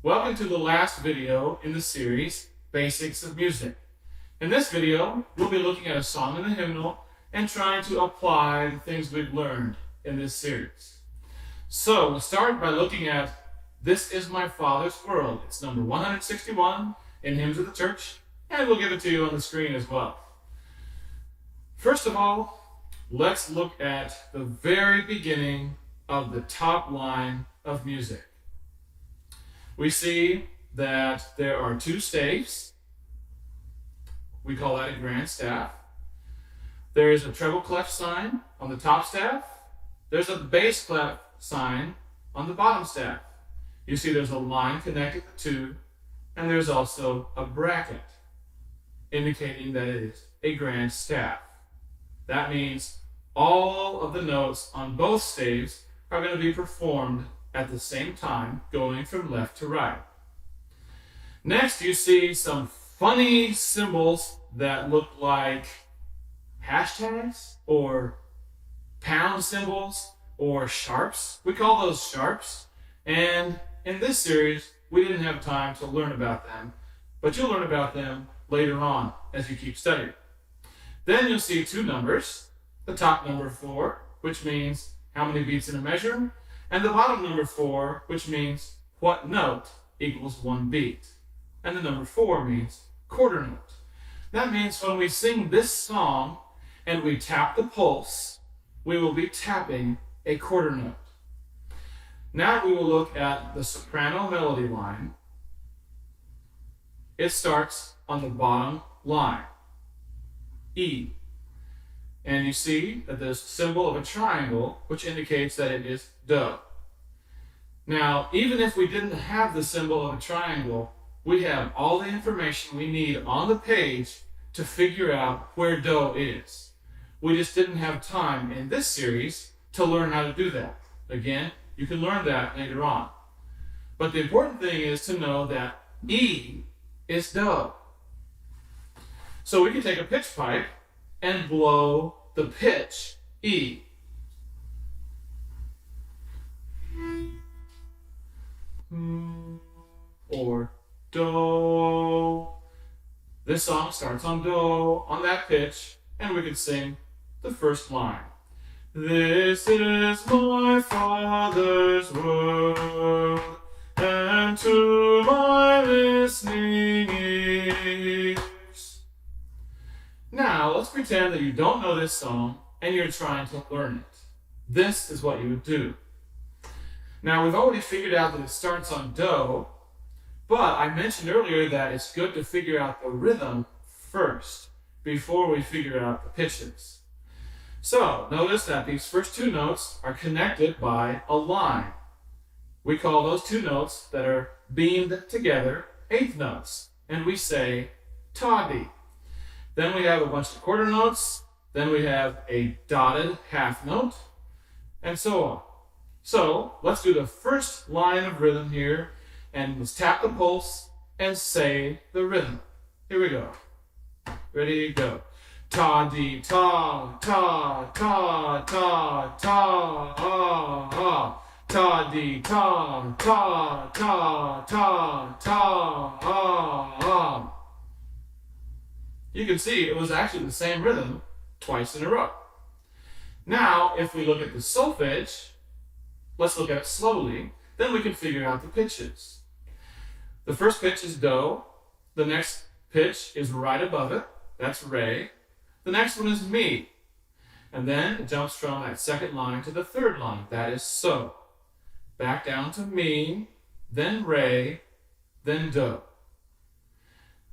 Welcome to the last video in the series, Basics of Music. In this video, we'll be looking at a song in the hymnal and trying to apply the things we've learned in this series. So, we'll start by looking at This Is My Father's World. It's number 161 in Hymns of the Church, and we'll give it to you on the screen as well. First of all, let's look at the very beginning of the top line of music. We see that there are two staves. We call that a grand staff. There is a treble clef sign on the top staff. There's a bass clef sign on the bottom staff. You see there's a line connecting the two, and there's also a bracket indicating that it is a grand staff. That means all of the notes on both staves are going to be performed at the same time, going from left to right. Next, you see some funny symbols that look like hashtags or pound symbols or sharps. We call those sharps. And in this series, we didn't have time to learn about them, but you'll learn about them later on as you keep studying. Then you'll see two numbers, the top number 4, which means how many beats in a measure, and the bottom number 4, which means what note equals 1 beat. And the number 4 means quarter note. That means when we sing this song and we tap the pulse, we will be tapping a quarter note. Now we will look at the soprano melody line. It starts on the bottom line, E. And you see that there's a symbol of a triangle, which indicates that it is do. Now, even if we didn't have the symbol of a triangle, we have all the information we need on the page to figure out where do is. We just didn't have time in this series to learn how to do that. Again, you can learn that later on. But the important thing is to know that E is do. So we can take a pitch pipe and blow the pitch E. Or do. This song starts on do, on that pitch, and we can sing the first line. This is my Father's world, and to my listening ears. Now, let's pretend that you don't know this song and you're trying to learn it. This is what you would do. Now, we've already figured out that it starts on do, but I mentioned earlier that it's good to figure out the rhythm first before we figure out the pitches. So, notice that these first two notes are connected by a line. We call those two notes that are beamed together eighth notes, and we say toddy. Then we have a bunch of quarter notes, then we have a dotted half note, and so on. So, let's do the first line of rhythm here, and let's tap the pulse and say the rhythm. Here we go. Ready, go. Ta-dee, ta, ta, ta, ta, ta, ah, ah. Ta-dee, ta, ta, ta, ta, ta, ah, ah. You can see it was actually the same rhythm twice in a row. Now, if we look at the solfege, let's look at it slowly, then we can figure out the pitches. The first pitch is do. The next pitch is right above it. That's re. The next one is mi. And then it jumps from that second line to the third line. That is so. Back down to mi, then re, then do.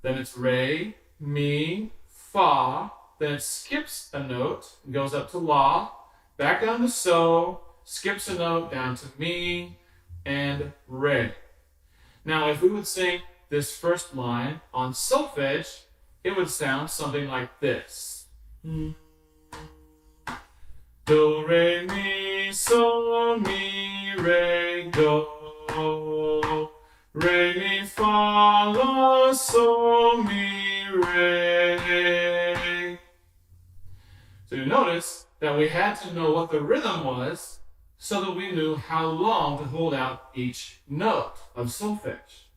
Then it's re, mi, fa. Then it skips a note and goes up to la. Back down to so. Skips a note down to mi and re. Now, if we would sing this first line on solfege, it would sound something like this. Do, re, mi, so, mi, re, do. Re, mi, fa, la, so, mi, re. So you notice that we had to know what the rhythm was so that we knew how long to hold out each note of solfege.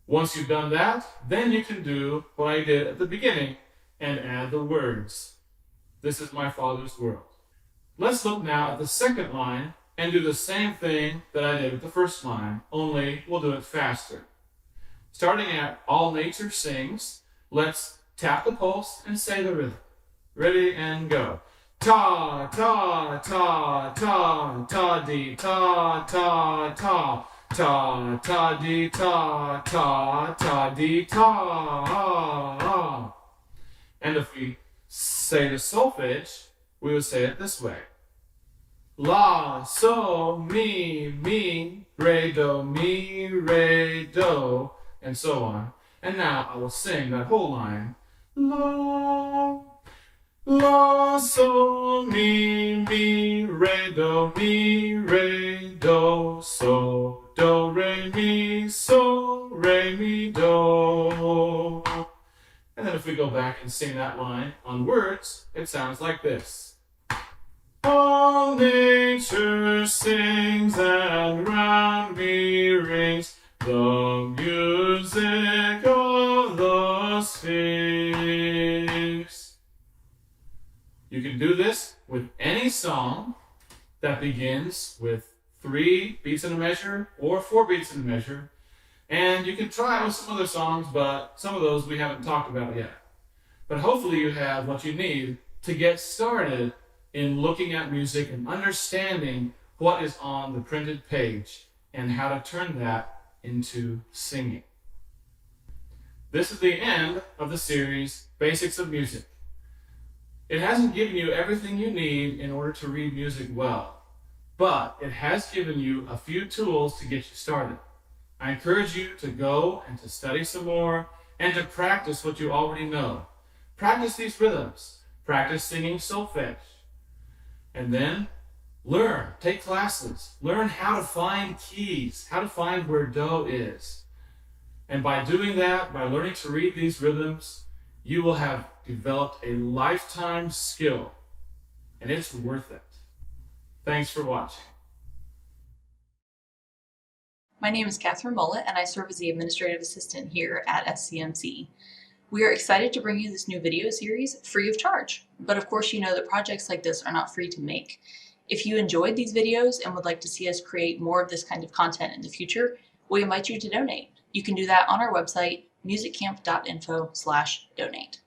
Once you've done that, then you can do what I did at the beginning and add the words. This is my Father's world. Let's look now at the second line and do the same thing that I did with the first line, only we'll do it faster. Starting at All Nature Sings, let's tap the pulse and say the rhythm. Ready and go. Ta, ta, ta, ta, ta, dee, ta, ta, ta. Ta, ta, dee, ta, ta, ta, dee, ta. And if we say the solfege, we would say it this way. La, so, mi, re, do, and so on. And now I will sing that whole line. La, la, so, mi, re, do, so, do, re, mi, so, re, mi, do. And then if we go back and sing that line on words, it sounds like this. All nature sings and round me rings the music of the Sphinx. You can do this with any song that begins with 3 beats in a measure or 4 beats in a measure. And you can try it with some other songs, but some of those we haven't talked about yet. But hopefully you have what you need to get started in looking at music and understanding what is on the printed page and how to turn that into singing. This is the end of the series, Basics of Music. It hasn't given you everything you need in order to read music well, but it has given you a few tools to get you started. I encourage you to go and to study some more and to practice what you already know. Practice these rhythms. Practice singing solfege. And then learn, take classes, learn how to find keys, how to find where do is. And by doing that, by learning to read these rhythms, you will have developed a lifetime skill, and it's worth it. Thanks for watching. My name is Catherine Mullet, and I serve as the Administrative Assistant here at SCMC. We are excited to bring you this new video series free of charge, but of course you know that projects like this are not free to make. If you enjoyed these videos and would like to see us create more of this kind of content in the future, we invite you to donate. You can do that on our website, musiccamp.info/donate.